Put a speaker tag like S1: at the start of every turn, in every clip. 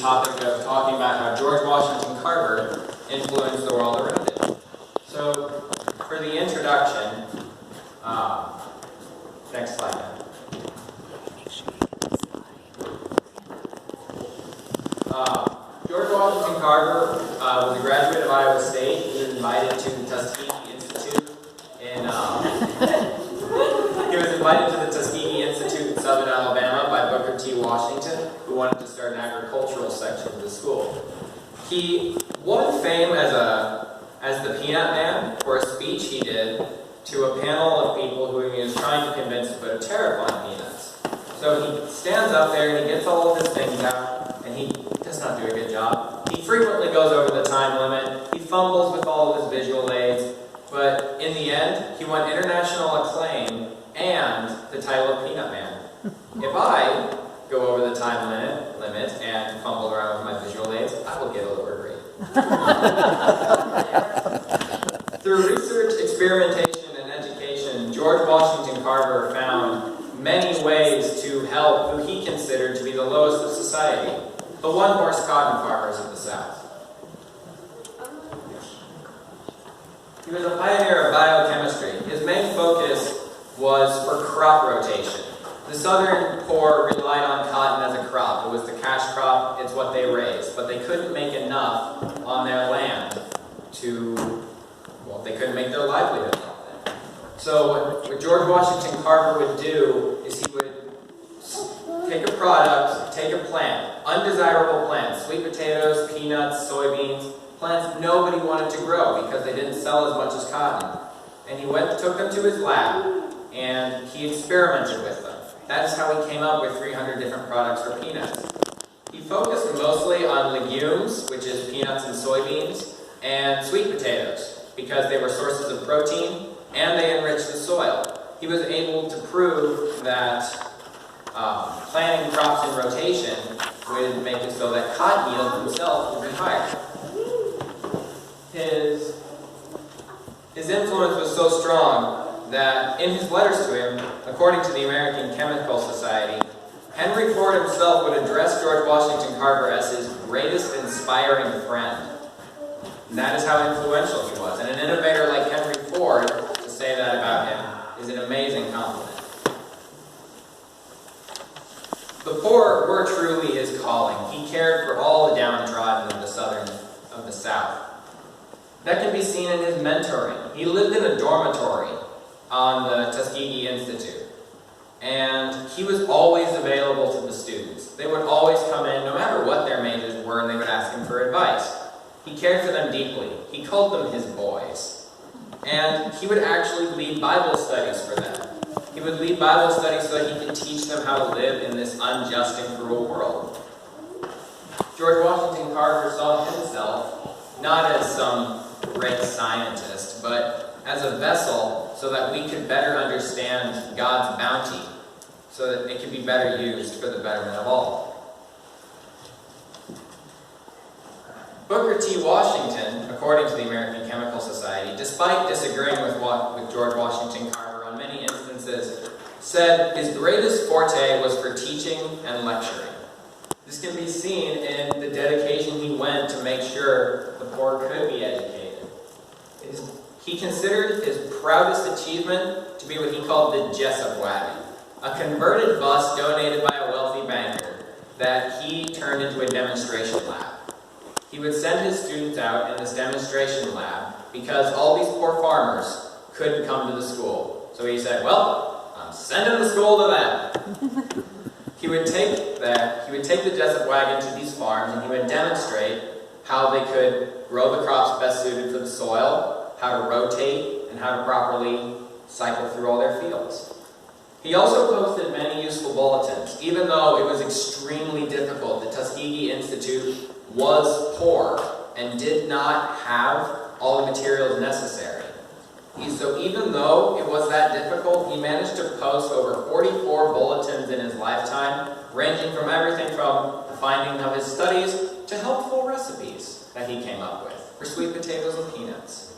S1: topic of talking about how George Washington Carver influenced the world around him. So, for the introduction, next slide now. George Washington Carver was a graduate of Iowa State. He was invited to the Tuskegee Institute in Southern Alabama by Booker T. Washington, who wanted to start an agricultural section of the school. He won fame as the Peanut Man for a speech he did to a panel of people who he was trying to convince to put a tariff on peanuts. So he stands up there and he gets all of his things out, and he does not do a good job. He frequently goes over the time limit. He fumbles with all of his visual aids, but in the end, he won international acclaim and the title of Peanut Man. If I go over the time limit and fumble around with my visual aids, I will get a lower grade. Through research, experimentation, and education, George Washington Carver found many ways to help who he considered to be the lowest of society, the one-horse cotton farmers of the South. He was a pioneer of biochemistry. His main focus was for crop rotation. The southern poor relied on cotton as a crop. It was the cash crop, it's what they raised. But they couldn't make enough on their land they couldn't make their livelihood off it. So what George Washington Carver would do is he would take a product, take a plant, undesirable plants, sweet potatoes, peanuts, soybeans, plants nobody wanted to grow because they didn't sell as much as cotton. And he took them to his lab and he experimented with them. That's how he came up with 300 different products for peanuts. He focused mostly on legumes, which is peanuts and soybeans, and sweet potatoes, because they were sources of protein and they enriched the soil. He was able to prove that planting crops in rotation would make it so that cotton yields themselves would be higher. His influence was so strong that in his letters to him, according to the American Chemical Society, Henry Ford himself would address George Washington Carver as his greatest inspiring friend. And that is how influential he was. And an innovator like Henry Ford, to say that about him, is an amazing compliment. The poor were truly his calling. He cared for all the downtrodden of the South. That can be seen in his mentoring. He lived in a dormitory on the Tuskegee Institute. And he was always available to the students. They would always come in, no matter what their majors were, and they would ask him for advice. He cared for them deeply. He called them his boys. And he would actually lead Bible studies for them. He would lead Bible studies so that he could teach them how to live in this unjust and cruel world. George Washington Carver saw himself not as some great scientist, but as a vessel so that we could better understand God's bounty, so that it could be better used for the betterment of all. Booker T. Washington, according to the American Chemical Society, despite disagreeing with George Washington Carver on many instances, said his greatest forte was for teaching and lecturing. This can be seen in the dedication he went to make sure the poor could be educated. He considered his proudest achievement to be what he called the Jessup wagon, a converted bus donated by a wealthy banker that he turned into a demonstration lab. He would send his students out in this demonstration lab because all these poor farmers couldn't come to the school. So he said, well, I'm sending the school to them. He would take the Jessup wagon to these farms and he would demonstrate how they could grow the crops best suited for the soil, how to rotate, and how to properly cycle through all their fields. He also posted many useful bulletins. Even though it was extremely difficult, the Tuskegee Institute was poor and did not have all the materials necessary. So even though it was that difficult, he managed to post over 44 bulletins in his lifetime, ranging from everything from the finding of his studies to helpful recipes that he came up with for sweet potatoes and peanuts.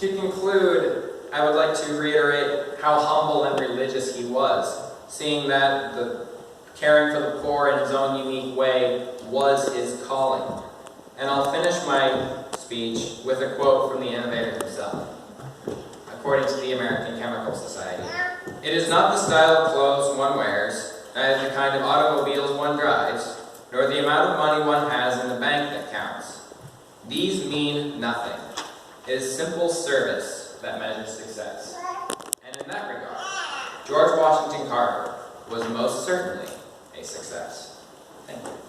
S1: To conclude, I would like to reiterate how humble and religious he was, seeing that the caring for the poor in his own unique way was his calling. And I'll finish my speech with a quote from the innovator himself. According to the American Chemical Society, "It is not the style of clothes one wears, neither the kind of automobiles one drives, nor the amount of money one has in the bank that counts. These mean nothing. It is simple service that measures success." And in that regard, George Washington Carver was most certainly a success. Thank you.